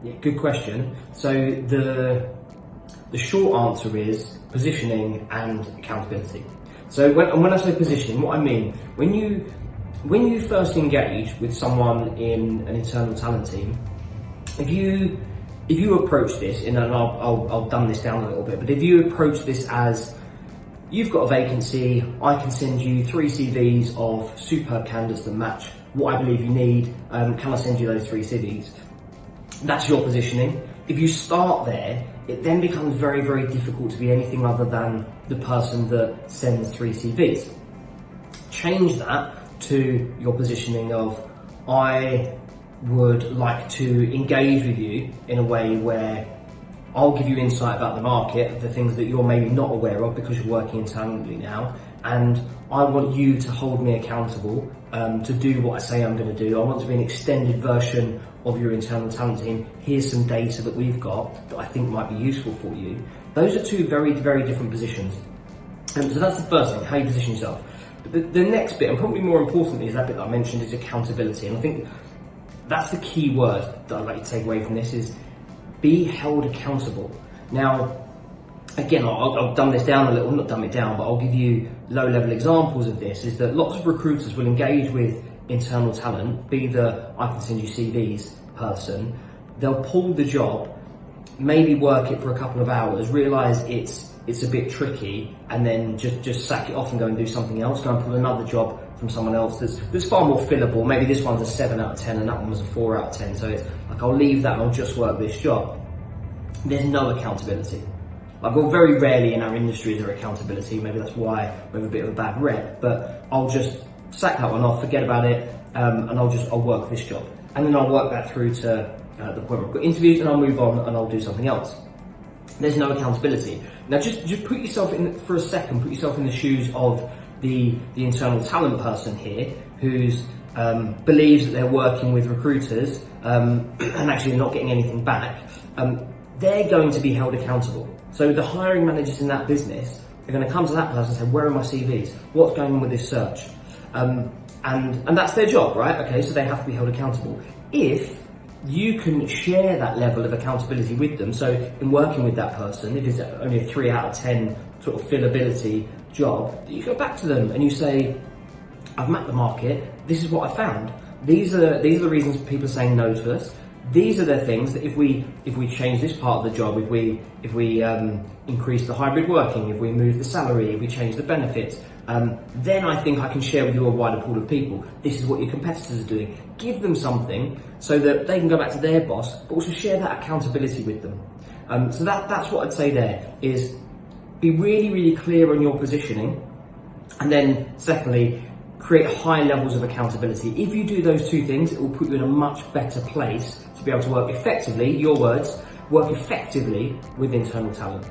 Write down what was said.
Yeah, good question. So the short answer is positioning and accountability. So when I say positioning, what I mean, when you first engage with someone in an internal talent team, if you approach this, and I'll dumb this down a little bit, but if you approach this as, you've got a vacancy, I can send you 3 CVs of superb candidates that match what I believe you need, can I send you those 3 CVs? That's your positioning. If you start there, it then becomes very, very difficult to be anything other than the person that sends 3 CVs. Change that to your positioning of, I would like to engage with you in a way where I'll give you insight about the market, the things that you're maybe not aware of because you're working internally now, and I want you to hold me accountable to do what I say I'm going to do. I want to be an extended version of your internal talent team. Here's some data that we've got that I think might be useful for you. Those are 2 very, very different positions. So that's the first thing, how you position yourself. But the next bit, and probably more importantly, is that bit that I mentioned, is accountability. And I think that's the key word that I'd like you to take away from this, is be held accountable. Now, again, I've dumbed this down a little, not dumb it down, but I'll give you low-level examples of this, is that lots of recruiters will engage with internal talent, be the I can send you CVs person. They'll pull the job, maybe work it for a couple of hours, realise it's a bit tricky, and then just sack it off and go and do something else, go and pull another job from someone else that's far more fillable. Maybe this one's a 7 out of 10 and that one was a 4 out of 10. So it's like, I'll leave that and I'll just work this job. There's no accountability. Like, well, very rarely in our industry is there accountability. Maybe that's why we have a bit of a bad rep, but I'll just sack that one off, forget about it, and I'll work this job. And then I'll work that through to the point where I've got interviews, and I'll move on and I'll do something else. There's no accountability. Now just put yourself in, for a second, put yourself in the shoes of the internal talent person here, who's believes that they're working with recruiters and actually not getting anything back. They're going to be held accountable. So the hiring managers in that business are going to come to that person and say, where are my CVs? What's going on with this search? And that's their job, right? Okay, so they have to be held accountable. If you can share that level of accountability with them, so in working with that person, if it's only a 3 out of 10 sort of fillability job, you go back to them and you say, I've mapped the market, this is what I found. These are the reasons people are saying no to us. These are the things that if we change this part of the job, if we increase the hybrid working, if we move the salary, if we change the benefits, then I think I can share with you a wider pool of people. This is what your competitors are doing. Give them something so that they can go back to their boss, but also share that accountability with them. So that's what I'd say there, is be really, really clear on your positioning, and then secondly, create high levels of accountability. If you do those 2 things, it will put you in a much better place to be able to work effectively, your words, work effectively with internal talent.